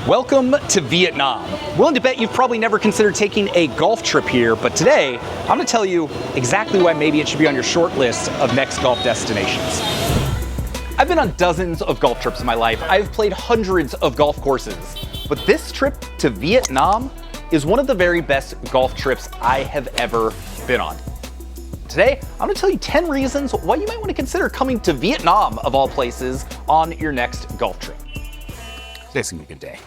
Welcome to Vietnam. Willing to bet you've probably never considered taking a golf trip here, but today I'm going to tell you exactly why maybe it should be on your short list of next golf destinations. I've been on dozens of golf trips in my life. I've played hundreds of golf courses, but this trip to Vietnam is one of the very best golf trips I have ever been on. Today, I'm going to tell you 10 reasons why you might want to consider coming to Vietnam, of all places, on your next golf trip. Today's going to be a good day.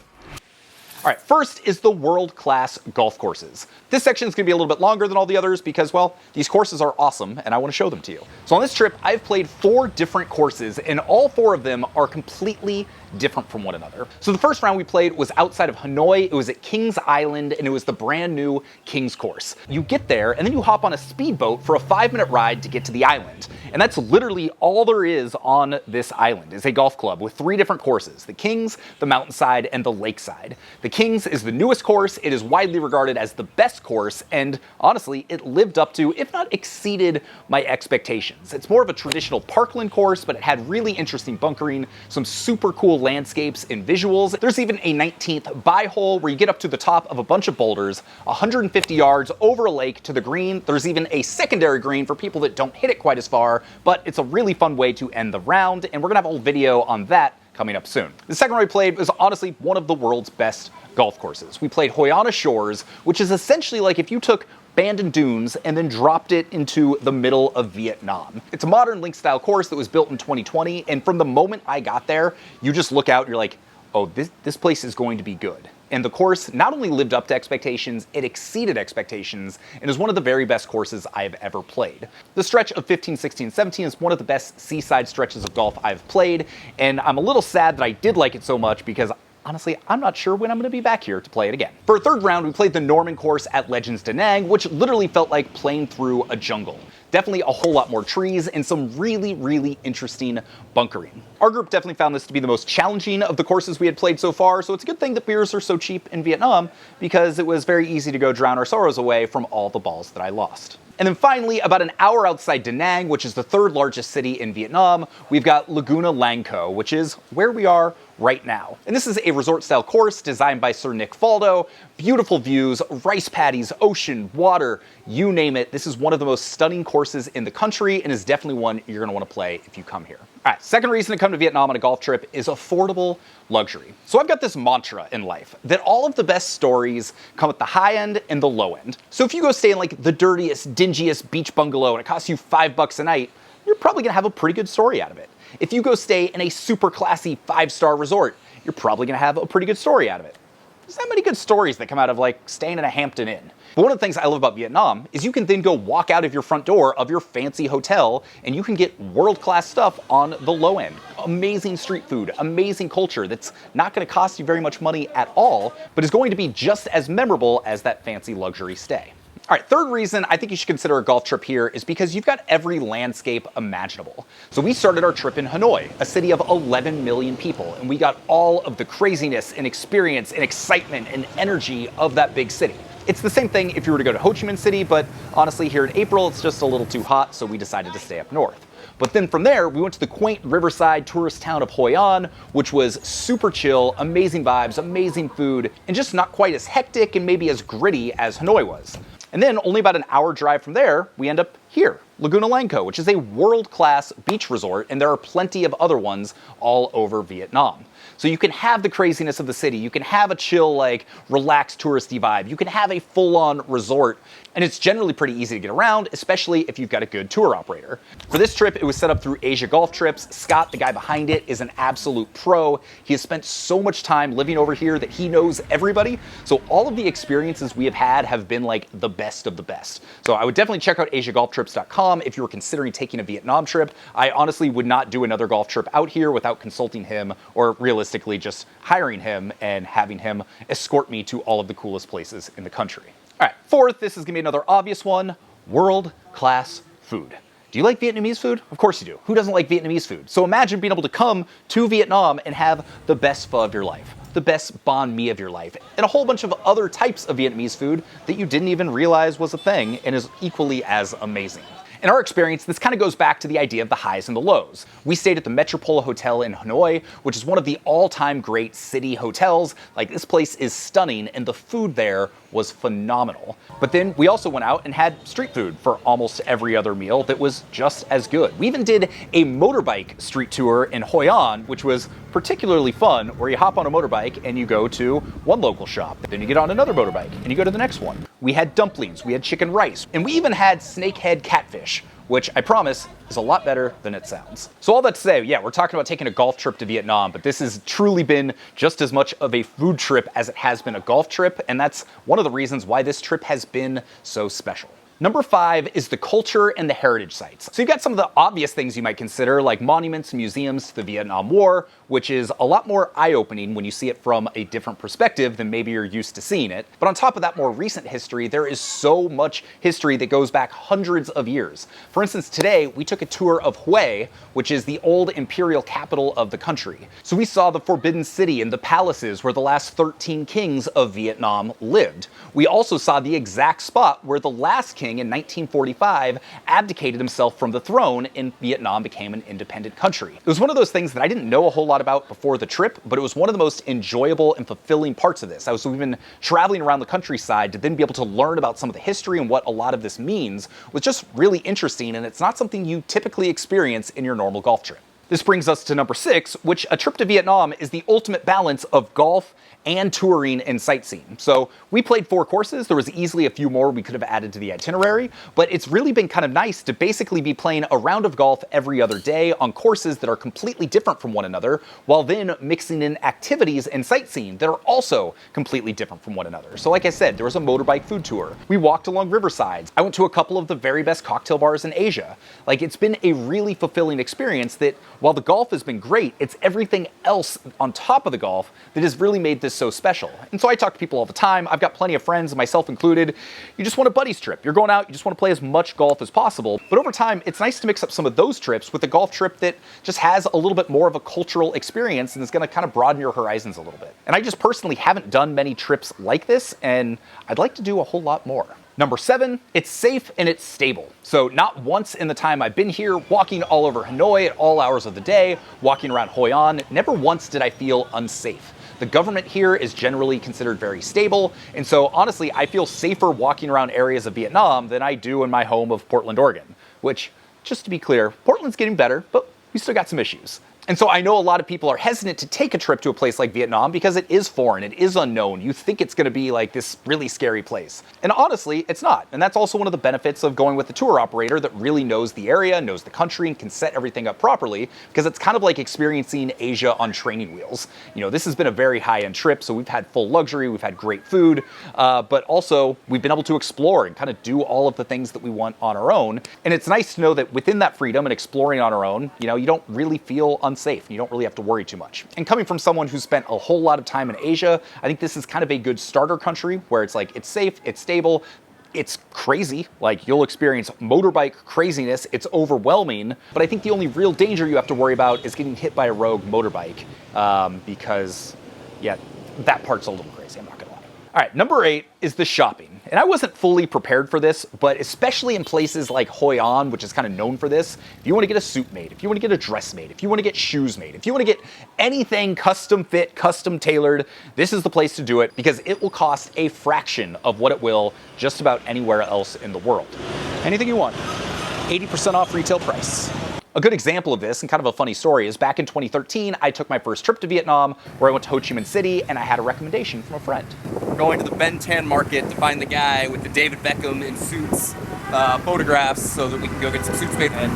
All right, first is the world-class golf courses. This section is going to be a little bit longer than all the others because, well, these courses are awesome and I want to show them to you. So on this trip, I've played 4 different courses and all 4 of them are completely different from one another. So the first round we played was outside of Hanoi. It was at Kings Island and it was the brand new Kings course. You get there and then you hop on a speedboat for a 5-minute ride to get to the island. And that's literally all there is on this island, is a golf club with 3 different courses: the Kings, the Mountainside, and the Lakeside. The Kings is the newest course. It is widely regarded as the best course, and honestly, it lived up to, if not exceeded, my expectations. It's more of a traditional parkland course, but it had really interesting bunkering, some super cool landscapes and visuals. There's even a 19th bye hole where you get up to the top of a bunch of boulders, 150 yards over a lake to the green. There's even a secondary green for people that don't hit it quite as far, but it's a really fun way to end the round, and we're gonna have a whole video on that coming up soon. The second one we played was honestly one of the world's best golf courses. We played Hoi An Shores, which is essentially like if you took Bandon Dunes and then dropped it into the middle of Vietnam. It's a modern link-style course that was built in 2020, and from the moment I got there, you just look out and you're like, oh, this place is going to be good. And the course not only lived up to expectations, it exceeded expectations and is one of the very best courses I've ever played. The stretch of 15, 16, 17 is one of the best seaside stretches of golf I've played, and I'm a little sad that I did like it so much because honestly, I'm not sure when I'm going to be back here to play it again. For a third round, we played the Norman course at Legends Da Nang, which literally felt like playing through a jungle. Definitely a whole lot more trees and some really, really interesting bunkering. Our group definitely found this to be the most challenging of the courses we had played so far, so it's a good thing that beers are so cheap in Vietnam because it was very easy to go drown our sorrows away from all the balls that I lost. And then finally, about an hour outside Da Nang, which is the 3rd largest city in Vietnam, we've got Laguna Lang Co, which is where we are right now. And this is a resort-style course designed by Sir Nick Faldo. Beautiful views, rice paddies, ocean, water, you name it. This is one of the most stunning courses in the country and is definitely one you're going to want to play if you come here. All right, second reason to come to Vietnam on a golf trip is affordable luxury. So I've got this mantra in life that all of the best stories come at the high end and the low end. So if you go stay in like the dirtiest, dingiest beach bungalow and it costs you $5 a night, you're probably going to have a pretty good story out of it. If you go stay in a super classy 5-star resort, you're probably going to have a pretty good story out of it. There's not many good stories that come out of like staying in a Hampton Inn. But one of the things I love about Vietnam is you can then go walk out of your front door of your fancy hotel and you can get world-class stuff on the low end. Amazing street food, amazing culture that's not going to cost you very much money at all, but is going to be just as memorable as that fancy luxury stay. All right, third reason I think you should consider a golf trip here is because you've got every landscape imaginable. So we started our trip in Hanoi, a city of 11 million people, and we got all of the craziness and experience and excitement and energy of that big city. It's the same thing if you were to go to Ho Chi Minh City, but honestly here in April it's just a little too hot, so we decided to stay up north. But then from there, we went to the quaint riverside tourist town of Hoi An, which was super chill, amazing vibes, amazing food, and just not quite as hectic and maybe as gritty as Hanoi was. And then only about an hour drive from there, we end up here, Laguna Lang Co, which is a world-class beach resort, and there are plenty of other ones all over Vietnam. So you can have the craziness of the city, you can have a chill, like, relaxed touristy vibe, you can have a full-on resort, and it's generally pretty easy to get around, especially if you've got a good tour operator. For this trip, it was set up through Asia Golf Trips. Scott, the guy behind it, is an absolute pro. He has spent so much time living over here that he knows everybody, so all of the experiences we have had have been like the best of the best. So I would definitely check out AsiaGolfTrips.com if you were considering taking a Vietnam trip. I honestly would not do another golf trip out here without consulting him, or realistically just hiring him and having him escort me to all of the coolest places in the country. All right, fourth, this is gonna be another obvious one, world-class food. Do you like Vietnamese food? Of course you do. Who doesn't like Vietnamese food? So imagine being able to come to Vietnam and have the best pho of your life, the best banh mi of your life, and a whole bunch of other types of Vietnamese food that you didn't even realize was a thing and is equally as amazing. In our experience, this kind of goes back to the idea of the highs and the lows. We stayed at the Metropole Hotel in Hanoi, which is one of the all-time great city hotels. Like, this place is stunning, and the food there was phenomenal. But then we also went out and had street food for almost every other meal that was just as good. We even did a motorbike street tour in Hoi An, which was particularly fun, where you hop on a motorbike and you go to one local shop, then you get on another motorbike and you go to the next one. We had dumplings, we had chicken rice, and we even had snakehead catfish, which I promise is a lot better than it sounds. So all that to say, yeah, we're talking about taking a golf trip to Vietnam, but this has truly been just as much of a food trip as it has been a golf trip, and that's one of the reasons why this trip has been so special. Number 5 is the culture and the heritage sites. So you've got some of the obvious things you might consider, like monuments, museums to the Vietnam War, which is a lot more eye-opening when you see it from a different perspective than maybe you're used to seeing it. But on top of that more recent history, there is so much history that goes back hundreds of years. For instance, today we took a tour of Hue, which is the old imperial capital of the country. So we saw the Forbidden City and the palaces where the last 13 kings of Vietnam lived. We also saw the exact spot where the last king in 1945 abdicated himself from the throne and Vietnam became an independent country. It was one of those things that I didn't know a whole lot about before the trip, but it was one of the most enjoyable and fulfilling parts of this. We've been traveling around the countryside to then be able to learn about some of the history and what a lot of this means was just really interesting, and it's not something you typically experience in your normal golf trip. This brings us to number 6, which a trip to Vietnam is the ultimate balance of golf and touring and sightseeing. So we played 4 courses. There was easily a few more we could have added to the itinerary, but it's really been kind of nice to basically be playing a round of golf every other day on courses that are completely different from one another, while then mixing in activities and sightseeing that are also completely different from one another. So like I said, there was a motorbike food tour. We walked along riversides. I went to a couple of the very best cocktail bars in Asia. Like, it's been a really fulfilling experience that, while the golf has been great, it's everything else on top of the golf that has really made this so special. And so I talk to people all the time. I've got plenty of friends, myself included. You just want a buddies trip. You're going out, you just want to play as much golf as possible. But over time, it's nice to mix up some of those trips with a golf trip that just has a little bit more of a cultural experience and is going to kind of broaden your horizons a little bit. And I just personally haven't done many trips like this, and I'd like to do a whole lot more. Number 7, it's safe and it's stable. So not once in the time I've been here, walking all over Hanoi at all hours of the day, walking around Hoi An, never once did I feel unsafe. The government here is generally considered very stable, and so honestly, I feel safer walking around areas of Vietnam than I do in my home of Portland, Oregon, which, just to be clear, Portland's getting better, but we still got some issues. And so I know a lot of people are hesitant to take a trip to a place like Vietnam because it is foreign, it is unknown. You think it's going to be like this really scary place. And honestly, it's not. And that's also one of the benefits of going with a tour operator that really knows the area, knows the country, and can set everything up properly, because it's kind of like experiencing Asia on training wheels. You know, this has been a very high-end trip, so we've had full luxury, we've had great food, but also we've been able to explore and kind of do all of the things that we want on our own. And it's nice to know that within that freedom and exploring on our own, you know, you don't really feel unsafe and you don't really have to worry too much. And coming from someone who's spent a whole lot of time in Asia, I think this is kind of a good starter country where it's like, it's safe, it's stable, it's crazy. Like, you'll experience motorbike craziness, it's overwhelming, but I think the only real danger you have to worry about is getting hit by a rogue motorbike, because, yeah, that part's a little crazy, I'm not gonna lie. All right, number 8 is the shopping. And I wasn't fully prepared for this, but especially in places like Hoi An, which is kind of known for this, if you want to get a suit made, if you want to get a dress made, if you want to get shoes made, if you want to get anything custom fit, custom tailored, this is the place to do it, because it will cost a fraction of what it will just about anywhere else in the world. Anything you want, 80% off retail price. A good example of this, and kind of a funny story, is back in 2013, I took my first trip to Vietnam, where I went to Ho Chi Minh City, and I had a recommendation from a friend. We're going to the Ben Tan Market to find the guy with the David Beckham in suits photographs so that we can go get some suits made, and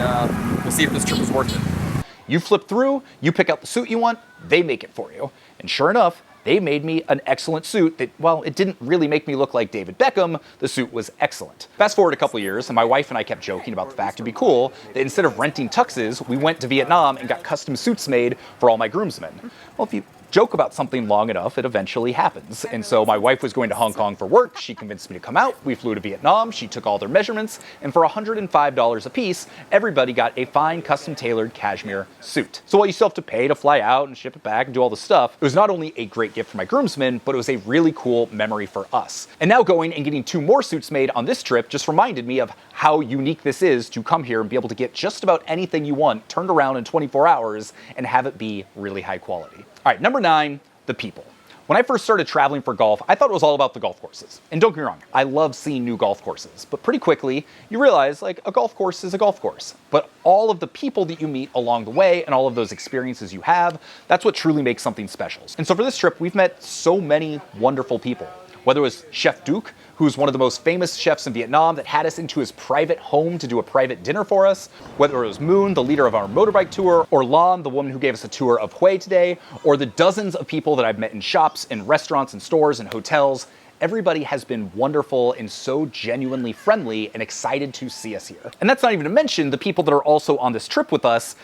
we'll see if this trip is worth it. You flip through, you pick out the suit you want, they make it for you. And sure enough, they made me an excellent suit that, well, it didn't really make me look like David Beckham. The suit was excellent. Fast forward a couple years, and my wife and I kept joking about the fact it'd be cool that instead of renting tuxes, we went to Vietnam and got custom suits made for all my groomsmen. Well, if you joke about something long enough, it eventually happens. And so my wife was going to Hong Kong for work. She convinced me to come out. We flew to Vietnam. She took all their measurements. And for $105 a piece, everybody got a fine custom-tailored cashmere suit. So while you still have to pay to fly out and ship it back and do all the stuff, it was not only a great gift for my groomsmen, but it was a really cool memory for us. And now going and getting 2 more suits made on this trip just reminded me of how unique this is to come here and be able to get just about anything you want turned around in 24 hours and have it be really high quality. All right, number 9, the people. When I first started traveling for golf, I thought it was all about the golf courses. And don't get me wrong, I love seeing new golf courses. But pretty quickly, you realize like a golf course is a golf course. But all of the people that you meet along the way and all of those experiences you have, that's what truly makes something special. And so for this trip, we've met so many wonderful people. Whether it was Chef Duc, who's one of the most famous chefs in Vietnam that had us into his private home to do a private dinner for us, whether it was Moon, the leader of our motorbike tour, or Lan, the woman who gave us a tour of Hue today, or the dozens of people that I've met in shops, in restaurants, and stores, and hotels, everybody has been wonderful and so genuinely friendly and excited to see us here. And that's not even to mention the people that are also on this trip with us,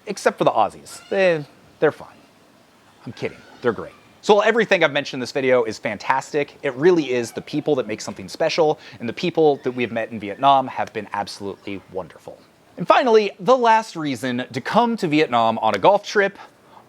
except for the Aussies. They're fine. I'm kidding. They're great. So while everything I've mentioned in this video is fantastic, it really is the people that make something special, and the people that we've met in Vietnam have been absolutely wonderful. And finally, the last reason to come to Vietnam on a golf trip,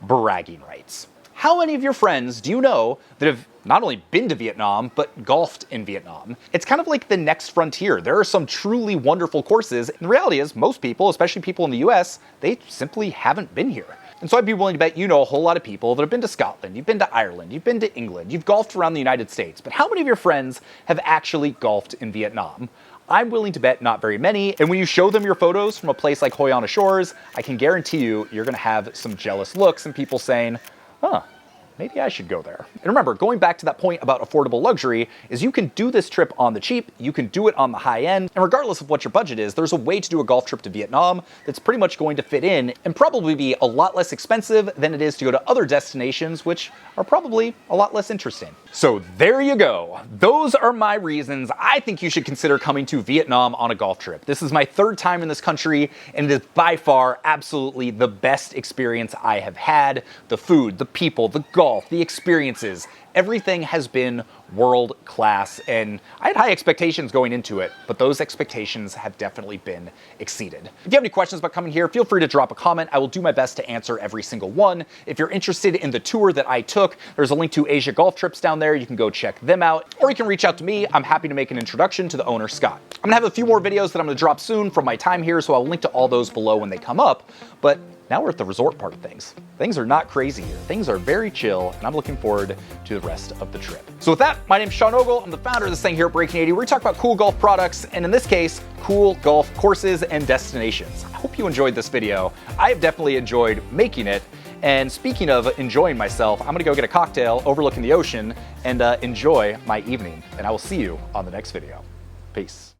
bragging rights. How many of your friends do you know that have not only been to Vietnam, but golfed in Vietnam? It's kind of like the next frontier. There are some truly wonderful courses, and the reality is most people, especially people in the US, they simply haven't been here. And so I'd be willing to bet you know a whole lot of people that have been to Scotland, you've been to Ireland, you've been to England, you've golfed around the United States, but how many of your friends have actually golfed in Vietnam? I'm willing to bet not very many, and when you show them your photos from a place like Hoi An Shores, I can guarantee you, you're gonna have some jealous looks and people saying, huh, maybe I should go there. And remember, going back to that point about affordable luxury, is you can do this trip on the cheap, you can do it on the high end, and regardless of what your budget is, there's a way to do a golf trip to Vietnam that's pretty much going to fit in and probably be a lot less expensive than it is to go to other destinations, which are probably a lot less interesting. So there you go. Those are my reasons I think you should consider coming to Vietnam on a golf trip. This is my 3rd time in this country, and it is by far absolutely the best experience I have had. The food, the people, the golf, the experiences, everything has been world class, and I had high expectations going into it, but those expectations have definitely been exceeded. If you have any questions about coming here, feel free to drop a comment. I will do my best to answer every single one. If you're interested in the tour that I took, there's a link to Asia Golf Trips down there. You can go check them out, or you can reach out to me. I'm happy to make an introduction to the owner, Scott. I'm gonna have a few more videos that I'm gonna drop soon from my time here, so I'll link to all those below when they come up, but now we're at the resort part of things. Things are not crazy here. Things are very chill, and I'm looking forward to the rest of the trip. So with that, my name's Sean Ogle. I'm the founder of this thing here at Breaking 80, where we talk about cool golf products, and in this case, cool golf courses and destinations. I hope you enjoyed this video. I have definitely enjoyed making it. And speaking of enjoying myself, I'm gonna go get a cocktail overlooking the ocean and enjoy my evening. And I will see you on the next video. Peace.